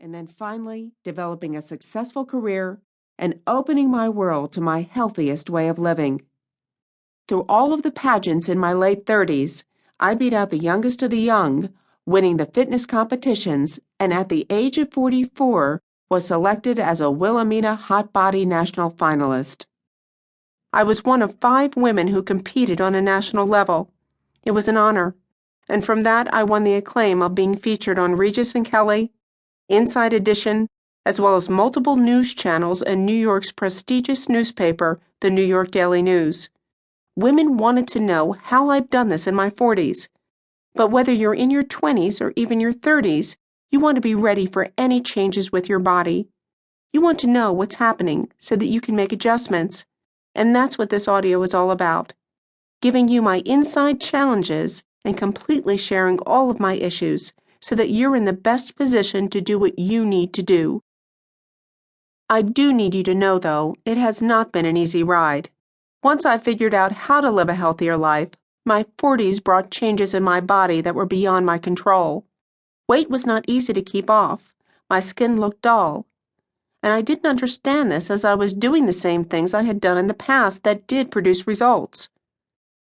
and then finally developing a successful career and opening my world to my healthiest way of living. Through all of the pageants in my late 30s, I beat out the youngest of the young, winning the fitness competitions, and at the age of 44, was selected as a Wilhelmina Hot Body National Finalist. I was one of 5 women who competed on a national level. It was an honor, and from that I won the acclaim of being featured on Regis and Kelly, Inside Edition, as well as multiple news channels and New York's prestigious newspaper, the New York Daily News. Women wanted to know how I've done this in my 40s. But whether you're in your 20s or even your 30s, you want to be ready for any changes with your body. You want to know what's happening so that you can make adjustments. And that's what this audio is all about. Giving you my inside challenges and completely sharing all of my issues so that you're in the best position to do what you need to do. I do need you to know, though, it has not been an easy ride. Once I figured out how to live a healthier life, my 40s brought changes in my body that were beyond my control. Weight was not easy to keep off. My skin looked dull. And I didn't understand this as I was doing the same things I had done in the past that did produce results.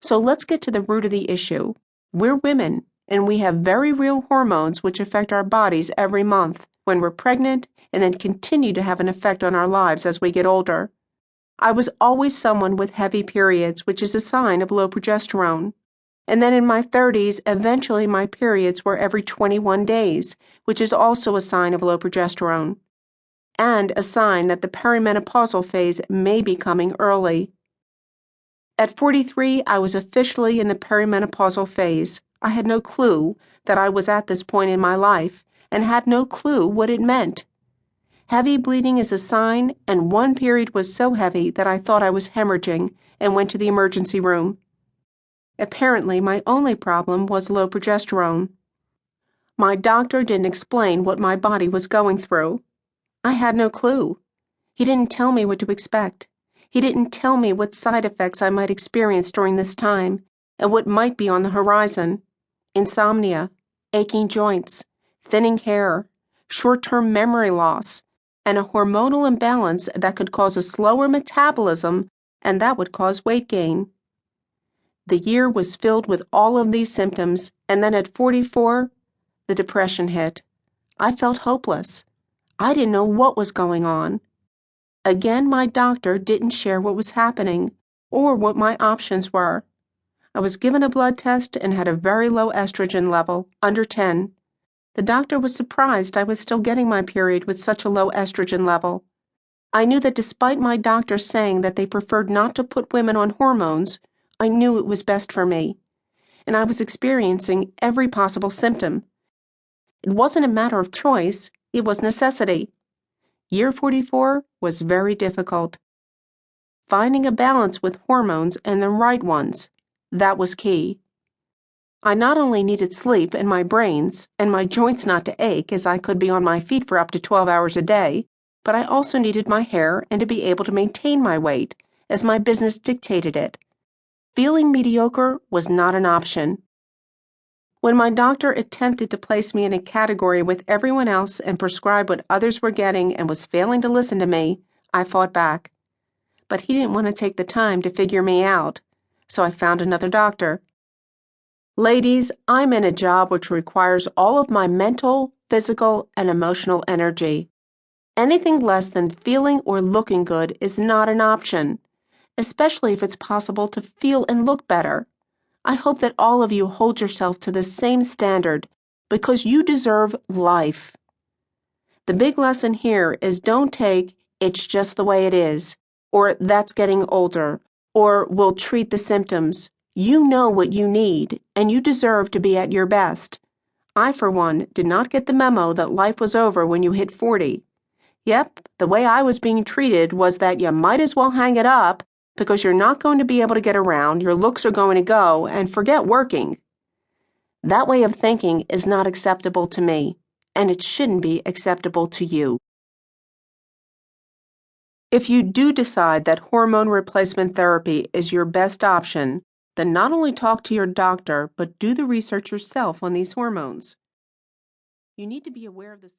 So let's get to the root of the issue. We're women, and we have very real hormones which affect our bodies every month, when we're pregnant, and then continue to have an effect on our lives as we get older. I was always someone with heavy periods, which is a sign of low progesterone. And then in my 30s, eventually my periods were every 21 days, which is also a sign of low progesterone, and a sign that the perimenopausal phase may be coming early. At 43, I was officially in the perimenopausal phase. I had no clue that I was at this point in my life, and had no clue what it meant. Heavy bleeding is a sign, and one period was so heavy that I thought I was hemorrhaging and went to the emergency room. Apparently, my only problem was low progesterone. My doctor didn't explain what my body was going through. I had no clue. He didn't tell me what to expect. He didn't tell me what side effects I might experience during this time and what might be on the horizon. Insomnia, aching joints, thinning hair, short-term memory loss, and a hormonal imbalance that could cause a slower metabolism, and that would cause weight gain. The year was filled with all of these symptoms, and then at 44, the depression hit. I felt hopeless. I didn't know what was going on. Again, my doctor didn't share what was happening or what my options were. I was given a blood test and had a very low estrogen level, under 10. The doctor was surprised I was still getting my period with such a low estrogen level. I knew that despite my doctor saying that they preferred not to put women on hormones, I knew it was best for me, and I was experiencing every possible symptom. It wasn't a matter of choice, it was necessity. Year 44 was very difficult. Finding a balance with hormones and the right ones, that was key. I not only needed sleep in my brains and my joints not to ache as I could be on my feet for up to 12 hours a day, but I also needed my hair and to be able to maintain my weight as my business dictated it. Feeling mediocre was not an option. When my doctor attempted to place me in a category with everyone else and prescribe what others were getting and was failing to listen to me, I fought back. But he didn't want to take the time to figure me out, so I found another doctor. Ladies, I'm in a job which requires all of my mental, physical, and emotional energy. Anything less than feeling or looking good is not an option, especially if it's possible to feel and look better. I hope that all of you hold yourself to the same standard because you deserve life. The big lesson here is don't take "it's just the way it is," or "that's getting older," or "we'll treat the symptoms." You know what you need, and you deserve to be at your best. I, for one, did not get the memo that life was over when you hit 40. Yep, the way I was being treated was that you might as well hang it up because you're not going to be able to get around, your looks are going to go, and forget working. That way of thinking is not acceptable to me, and it shouldn't be acceptable to you. If you do decide that hormone replacement therapy is your best option, then not only talk to your doctor, but do the research yourself on these hormones. You need to be aware of the